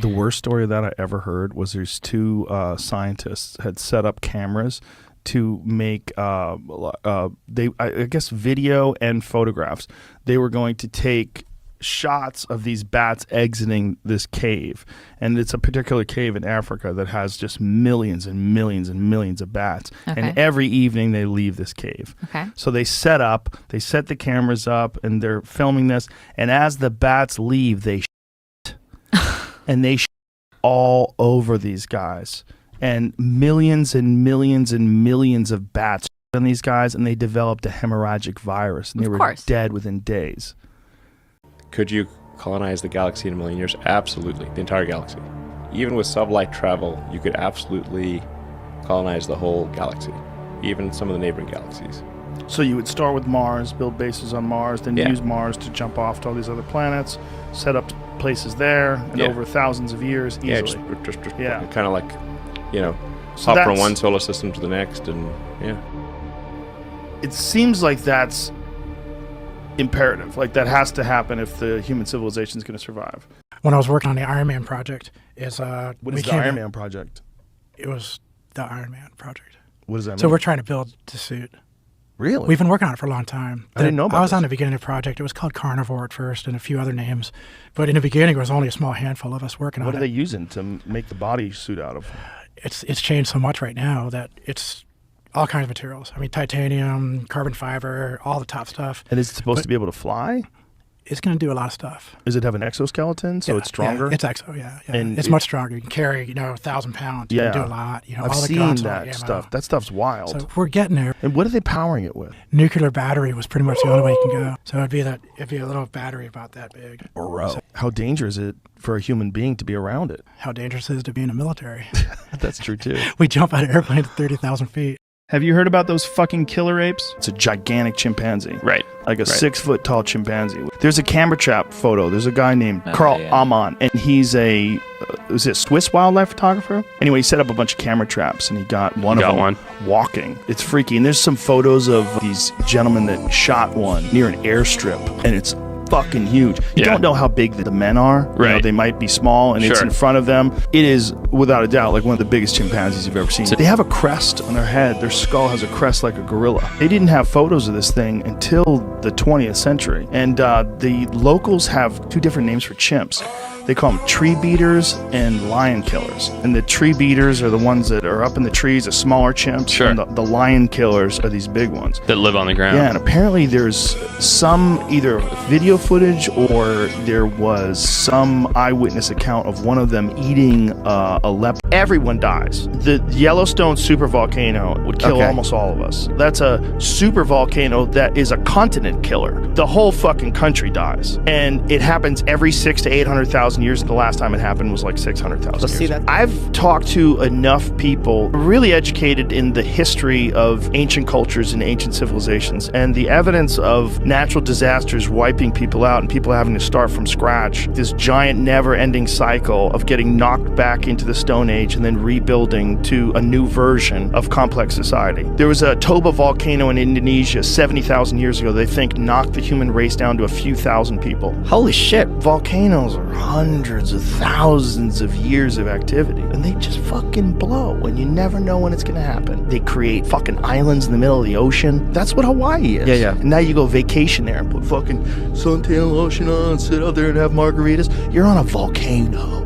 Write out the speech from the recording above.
The worst story that I ever heard was there's two scientists had set up cameras to make I guess video and photographs. They were going to take shots of these bats exiting this cave, and it's a particular cave in Africa that has just millions and millions and millions of bats. Okay. And every evening they leave this cave. Okay. So they set the cameras up, and they're filming this. And as the bats leave, they and they all over these guys, and millions and millions and millions of bats on these guys, and they developed a hemorrhagic virus, and they were dead within days. Could you colonize the galaxy in a million years? Absolutely. The entire galaxy. Even with sublight travel, you could absolutely colonize the whole galaxy, even some of the neighboring galaxies. So you would start with Mars, build bases on Mars, then use Mars to jump off to all these other planets, set up places there, and over thousands of years easily. Just kind of like, So hop from one solar system to the next, and it seems like that's imperative. Like that has to happen if the human civilization is going to survive. When I was working on the Iron Man project, what is the Iron Man project? It was the Iron Man project. What does that mean? So we're trying to build the suit. Really? We've been working on it for a long time. I didn't know about I was this. on the beginning of the project. It was called Carnivore at first and a few other names. But in the beginning, it was only a small handful of us working on it. What are they using to make the body suit out of? It's changed so much right now that it's all kinds of materials. I mean, titanium, carbon fiber, all the top stuff. And is it supposed to be able to fly? It's going to do a lot of stuff. Does it have an exoskeleton, so it's stronger? Yeah, it's exo, yeah. And it's much stronger. You can carry, 1,000 pounds. You can do a lot. I've all the seen guns, that stuff. That stuff's wild. So we're getting there. And what are they powering it with? Nuclear battery was pretty much the only way you can go. So it'd be a little battery about that big. So how dangerous is it for a human being to be around it? How dangerous it is to be in the military. That's true too. We jump out of airplanes at 30,000 feet. Have you heard about those fucking killer apes? It's a gigantic chimpanzee. Right. Like a 6 foot tall chimpanzee. There's a camera trap photo. There's a guy named Carl Amon, and he's a Swiss wildlife photographer. Anyway, he set up a bunch of camera traps, and he got one of them walking. It's freaky. And there's some photos of these gentlemen that shot one near an airstrip, and it's fucking huge. You don't know how big the men are. Right. They might be small, and it's in front of them. It is, without a doubt, like one of the biggest chimpanzees you've ever seen. They have a crest on their head. Their skull has a crest like a gorilla. They didn't have photos of this thing until the 20th century. And the locals have two different names for chimps. They call them tree beaters and lion killers. And the tree beaters are the ones that are up in the trees, the smaller chimps. Sure. And the lion killers are these big ones. That live on the ground. Yeah, and apparently there's some either video footage or there was some eyewitness account of one of them eating a leopard. Everyone dies. The Yellowstone supervolcano would kill almost all of us. That's a supervolcano that is a continent killer. The whole fucking country dies. And it happens every 600,000 to 800,000 years. The last time it happened was like 600,000 years. See that? I've talked to enough people really educated in the history of ancient cultures and ancient civilizations, and the evidence of natural disasters wiping people out and people having to start from scratch. This giant never-ending cycle of getting knocked back into the Stone Age and then rebuilding to a new version of complex society. There was a Toba volcano in Indonesia 70,000 years ago they think knocked the human race down to a few thousand people. Holy shit. Volcanoes are hundreds of thousands of years of activity, and they just fucking blow, and you never know when it's gonna happen. They create fucking islands in the middle of the ocean. That's what Hawaii is. Yeah. And now you go vacation there and put fucking suntan lotion on, sit out there and have margaritas. You're on a volcano.